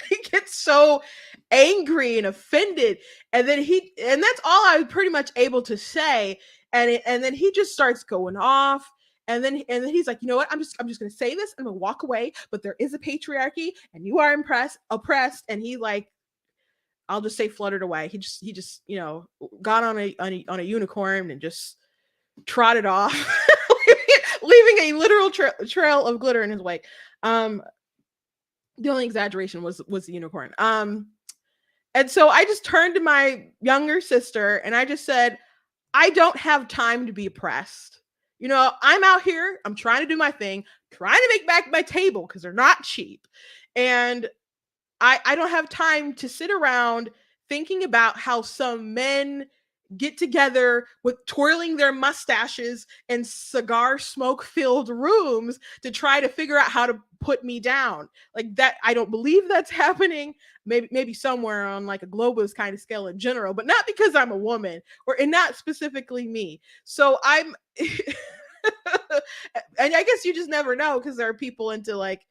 he gets so angry and offended, and that's all I was pretty much able to say. And then he just starts going off, and then he's like, you know what, I'm just gonna say this, I'm gonna walk away, but there is a patriarchy and you are oppressed. And he, like, I'll just say, fluttered away. He just got on a unicorn and just trotted off, leaving a literal trail of glitter in his wake. The only exaggeration was the unicorn. And so I just turned to my younger sister and I just said, I don't have time to be oppressed. I'm out here, I'm trying to do my thing, trying to make back my table because they're not cheap. And I don't have time to sit around thinking about how some men get together with twirling their mustaches and cigar smoke filled rooms to try to figure out how to put me down. Like that, I don't believe that's happening. Maybe somewhere on like a globalist kind of scale in general, but not because I'm a woman, and not specifically me. So I'm and I guess you just never know, because there are people into, like,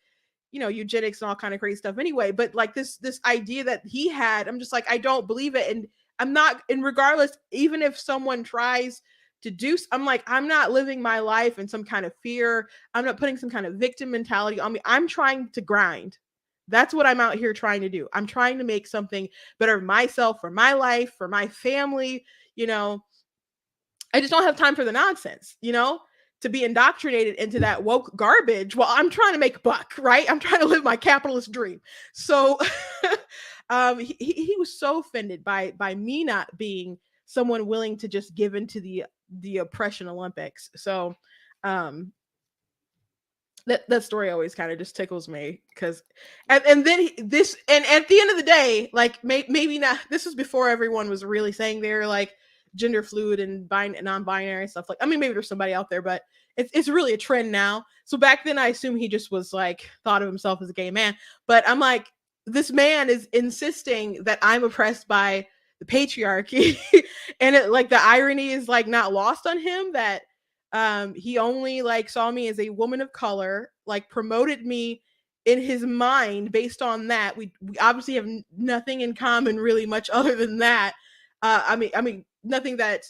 eugenics and all kind of crazy stuff anyway. But like this idea that he had, I'm just like, I don't believe it. And I'm not, and regardless, even if someone tries to I'm like, I'm not living my life in some kind of fear. I'm not putting some kind of victim mentality on me. I'm trying to grind. That's what I'm out here trying to do. I'm trying to make something better for myself, for my life, for my family. I just don't have time for the nonsense, to be indoctrinated into that woke garbage while I'm trying to make a buck, right? I'm trying to live my capitalist dream. So he was so offended by me not being someone willing to just give into the oppression Olympics. So um that story always kind of just tickles me, because and then this, and at the end of the day, like, maybe not, this was before everyone was really saying they're like gender fluid and non-binary stuff. Like, I mean, maybe there's somebody out there, but it's really a trend now. So back then I assume he just was like, thought of himself as a gay man. But I'm like, this man is insisting that I'm oppressed by the patriarchy. And like, the irony is like not lost on him, that he only like saw me as a woman of color, like promoted me in his mind based on that. We obviously have nothing in common really much other than that. I mean nothing that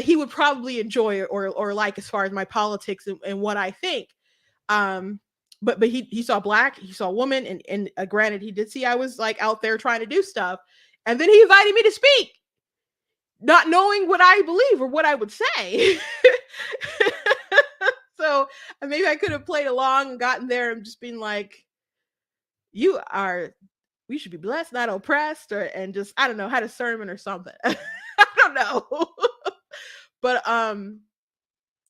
he would probably enjoy or like, as far as my politics and what I think. um but he saw black, he saw woman, and granted, he did see I was like out there trying to do stuff. And then he invited me to speak, not knowing what I believe or what I would say. So maybe I could have played along and gotten there and just been like, we should be blessed, not oppressed, and just, I don't know, had a sermon or something. I don't know. But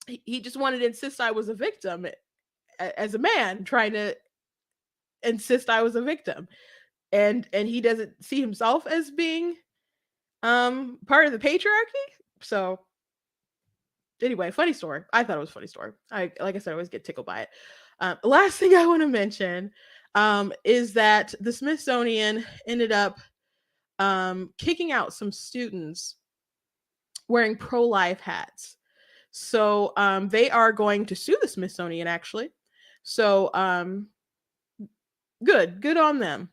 he just wanted to insist I was a victim, as a man trying to insist I was a victim. And he doesn't see himself as being part of the patriarchy. So anyway, funny story. I thought it was a funny story. Like I said, I always get tickled by it. Last thing I want to mention is that the Smithsonian ended up kicking out some students wearing pro-life hats. So they are going to sue the Smithsonian, actually. So good on them.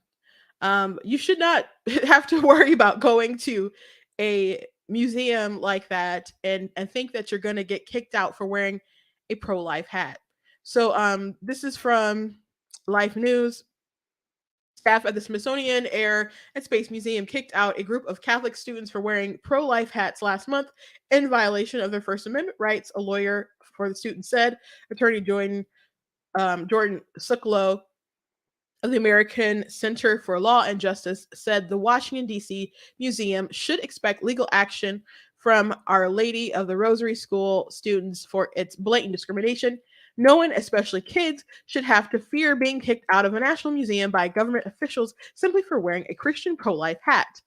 You should not have to worry about going to a museum like that and think that you're going to get kicked out for wearing a pro-life hat. So this is from Life News. Staff at the Smithsonian Air and Space Museum kicked out a group of Catholic students for wearing pro-life hats last month in violation of their First Amendment rights, a lawyer for the students said. Attorney Jordan Suklow of the American Center for Law and Justice said the Washington, D.C. Museum should expect legal action from Our Lady of the Rosary School students for its blatant discrimination. No one, especially kids, should have to fear being kicked out of a national museum by government officials simply for wearing a Christian pro-life hat.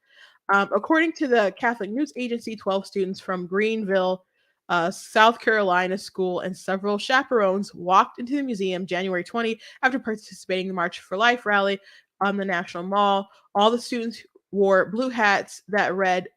According to the Catholic news agency, 12 students from Greenville, A South Carolina school and several chaperones walked into the museum January 20 after participating in the March for Life rally on the National Mall. All the students wore blue hats that read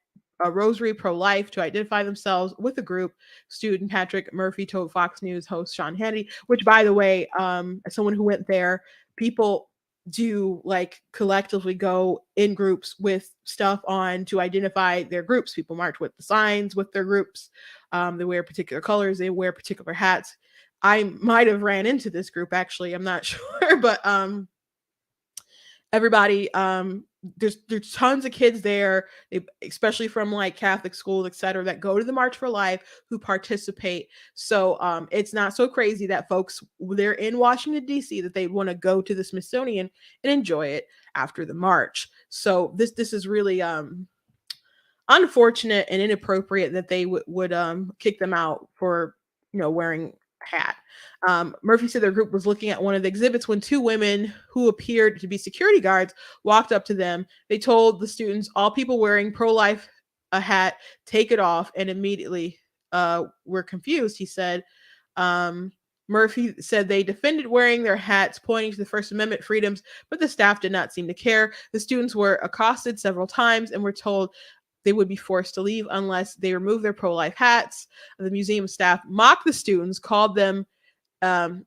a rosary pro-life to identify themselves with the group. Student Patrick Murphy told Fox News host Sean Hannity, which, by the way, as someone who went there, people do like collectively go in groups with stuff on to identify their groups. People march with the signs with their groups. They wear particular colors, they wear particular hats. I might have ran into this group actually, I'm not sure, but everybody there's tons of kids there, especially from like Catholic schools, etc., that go to the March for Life who participate. So it's not so crazy that folks they're in Washington D.C. that they want to go to the Smithsonian and enjoy it after the march. So this is really unfortunate and inappropriate that they would kick them out for wearing a hat. Murphy said their group was looking at one of the exhibits when two women who appeared to be security guards walked up to them. They told the students, all people wearing pro-life a hat, take it off, and immediately were confused. He said, Murphy said they defended wearing their hats, pointing to the First Amendment freedoms, but the staff did not seem to care. The students were accosted several times and were told they would be forced to leave unless they remove their pro-life hats. The museum staff mocked the students, called them, um,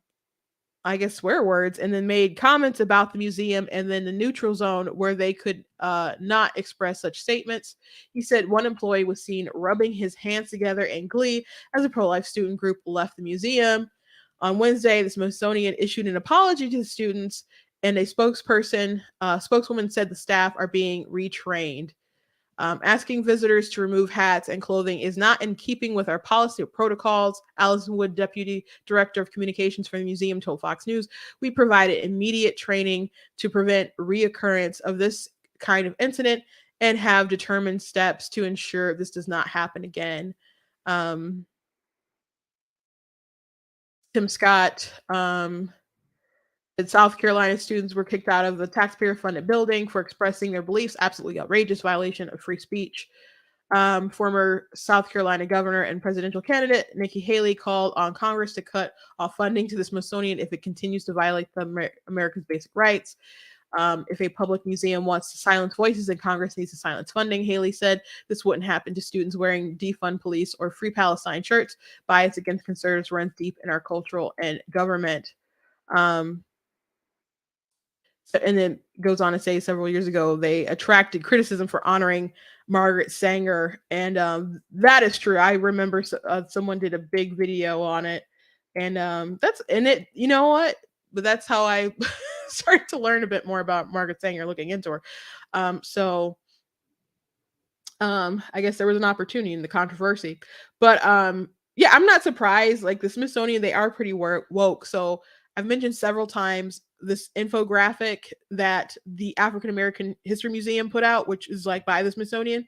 I guess, swear words, and then made comments about the museum and then the neutral zone where they could not express such statements. He said one employee was seen rubbing his hands together in glee as a pro-life student group left the museum. On Wednesday, the Smithsonian issued an apology to the students, and a spokeswoman said the staff are being retrained. Asking visitors to remove hats and clothing is not in keeping with our policy or protocols. Allison Wood, deputy director of communications for the museum, told Fox News, we provided immediate training to prevent reoccurrence of this kind of incident and have determined steps to ensure this does not happen again. Um, Tim Scott, that South Carolina students were kicked out of the taxpayer funded building for expressing their beliefs. Absolutely outrageous violation of free speech. Former South Carolina governor and presidential candidate Nikki Haley called on Congress to cut off funding to the Smithsonian if it continues to violate America's basic rights. If a public museum wants to silence voices, then Congress needs to silence funding. Haley said this wouldn't happen to students wearing defund police or free Palestine shirts. Bias against conservatives runs deep in our cultural and government. Um, and then goes on to say several years ago they attracted criticism for honoring Margaret Sanger, and that is true. I remember someone did a big video on it, and that's and it. You know what? But that's how I started to learn a bit more about Margaret Sanger, looking into her. So I guess there was an opportunity in the controversy, but yeah, I'm not surprised. Like the Smithsonian, they are pretty woke. So I've mentioned several times this infographic that the African American History Museum put out, which is like by the Smithsonian,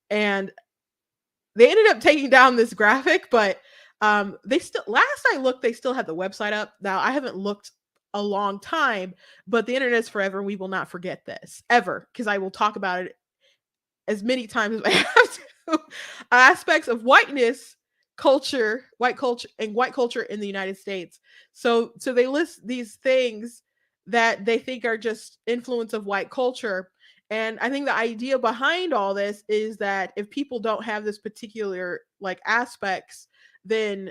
and they ended up taking down this graphic, but they still, last I looked, they still had the website up. Now I haven't looked a long time, but the internet's forever. We will not forget this ever, because I will talk about it as many times as I have to. Aspects of whiteness, white culture in the United States. So they list these things that they think are just influence of white culture. And I think the idea behind all this is that if people don't have this particular like aspects, then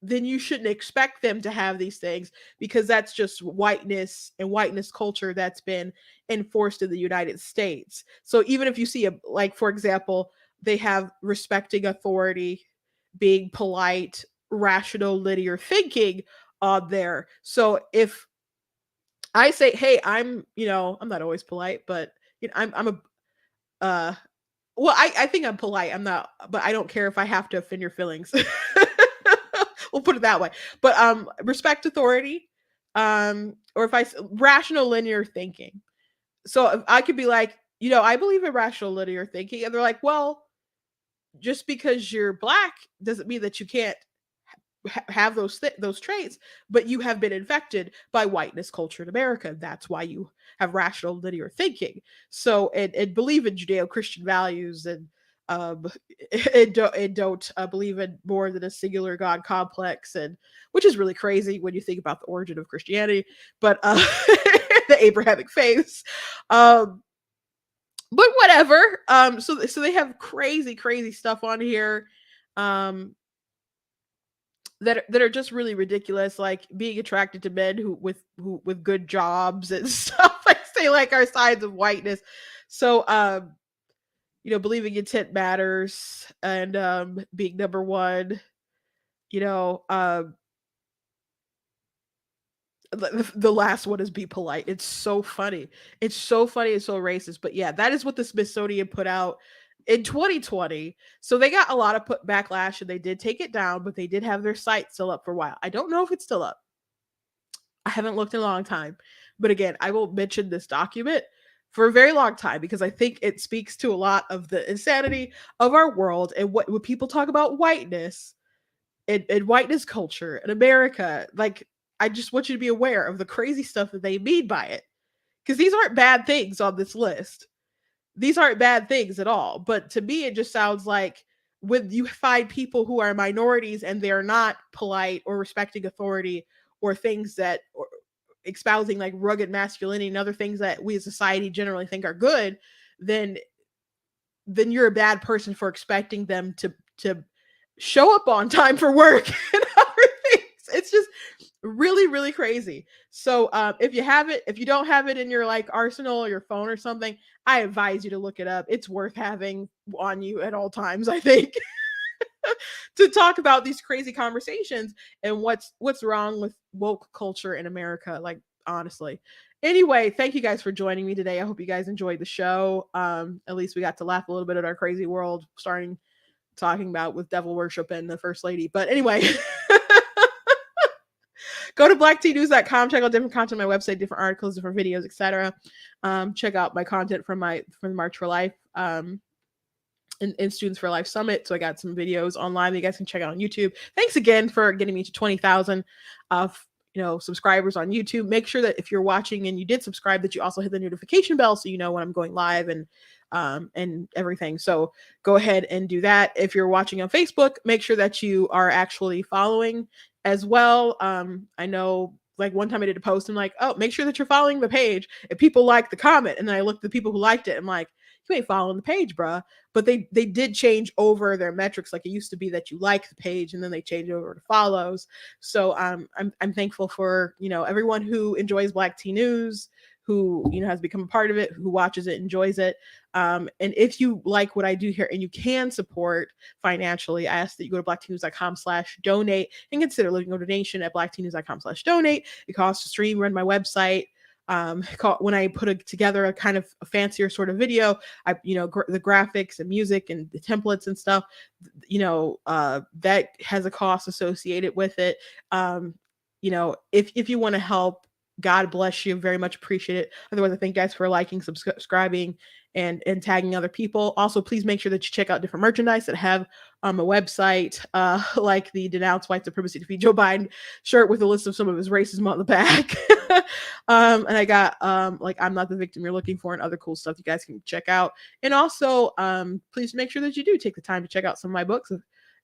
you shouldn't expect them to have these things, because that's just whiteness and whiteness culture that's been enforced in the United States. So even if you see a, like, for example, they have respecting authority, being polite, rational, linear thinking on there. So if I say, hey, I'm not always polite, but I'm a uh well, I think I'm polite. I'm not, but I don't care if I have to offend your feelings. We'll put it that way. But respect authority, or if rational linear thinking. So if I could be like, I believe in rational linear thinking, and they're like, well, just because you're black doesn't mean that you can't have those traits, but you have been infected by whiteness culture in America. That's why you have rational linear thinking. So and believe in Judeo-Christian values and um and don't believe in more than a singular god complex, and which is really crazy when you think about the origin of Christianity, but the Abrahamic faiths. um but whatever. So they have crazy stuff on here, um that are just really ridiculous, like being attracted to men who with good jobs and stuff, like say like our signs of whiteness. So believing intent matters, and being number one, you know, the last one is be polite. It's so funny. It's so funny and so racist. But yeah, that is what the Smithsonian put out in 2020. So they got a lot of put backlash, and they did take it down, but they did have their site still up for a while. I don't know if it's still up. I haven't looked in a long time. But again, I will mention this document for a very long time because I think it speaks to a lot of the insanity of our world, and what when people talk about whiteness and whiteness culture in America, like, I just want you to be aware of the crazy stuff that they mean by it. Because these aren't bad things on this list. These aren't bad things at all. But to me, it just sounds like when you find people who are minorities and they're not polite or respecting authority, or things that, or espousing like rugged masculinity and other things that we as society generally think are good, then you're a bad person for expecting them to show up on time for work and other things. It's just really crazy. So if you don't have it in your like arsenal or your phone or something, I advise you to look it up. It's worth having on you at all times, I think, to talk about these crazy conversations and what's wrong with woke culture in America, like, honestly. Anyway, thank you guys for joining me today. I hope you guys enjoyed the show. At least we got to laugh a little bit at our crazy world, starting talking about with devil worship and the first lady. But anyway, go to blacktnews.com, check out different content on my website, different articles, different videos, etc. Check out my content from the March for Life and Students for Life Summit. So I got some videos online that you guys can check out on YouTube. Thanks again for getting me to 20,000 subscribers on YouTube. Make sure that if you're watching and you did subscribe, that you also hit the notification bell so you know when I'm going live and everything. So go ahead and do that. If you're watching on Facebook, make sure that you are actually following as well. I know, like, one time I did a post and like, oh, make sure that you're following the page. If people like the comment, and then I looked at the people who liked it, I'm like, you ain't following the page, bruh. But they did change over their metrics. Like, it used to be that you like the page and then they changed over to follows. So I'm thankful for everyone who enjoys Black Tea News, who has become a part of it, who watches it, enjoys it. And if you like what I do here and you can support financially, I ask that you go to blacktnews.com/donate and consider leaving a donation at blacktnews.com/donate. It costs to stream, run my website. When I put together a kind of a fancier sort of video, the graphics and music and the templates and stuff, that has a cost associated with it. If you want to help, God bless you. Very much appreciate it. Otherwise, I thank you guys for liking, subscribing, and tagging other people. Also, please make sure that you check out different merchandise that have a website, like the Denounce White Supremacy Defeat Joe Biden shirt with a list of some of his racism on the back. And I got like I'm Not the Victim You're Looking For and other cool stuff you guys can check out. And also, please make sure that you do take the time to check out some of my books.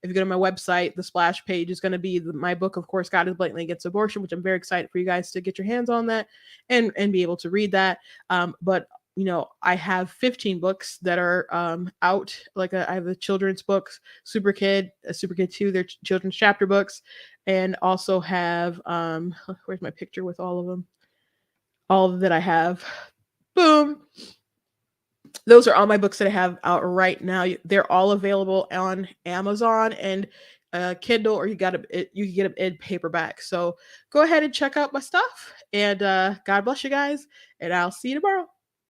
If you go to my website, the splash page is going to be my book, of course, God is Blatantly Against Abortion, which I'm very excited for you guys to get your hands on that and be able to read that. But I have 15 books that are out. Like, I have the children's books, Super Kid 2, they're children's chapter books, and also have where's my picture with all of them? All that I have. Boom. Those are all my books that I have out right now. They're all available on Amazon and Kindle, or you can get them in paperback. So go ahead and check out my stuff. And God bless you guys. And I'll see you tomorrow.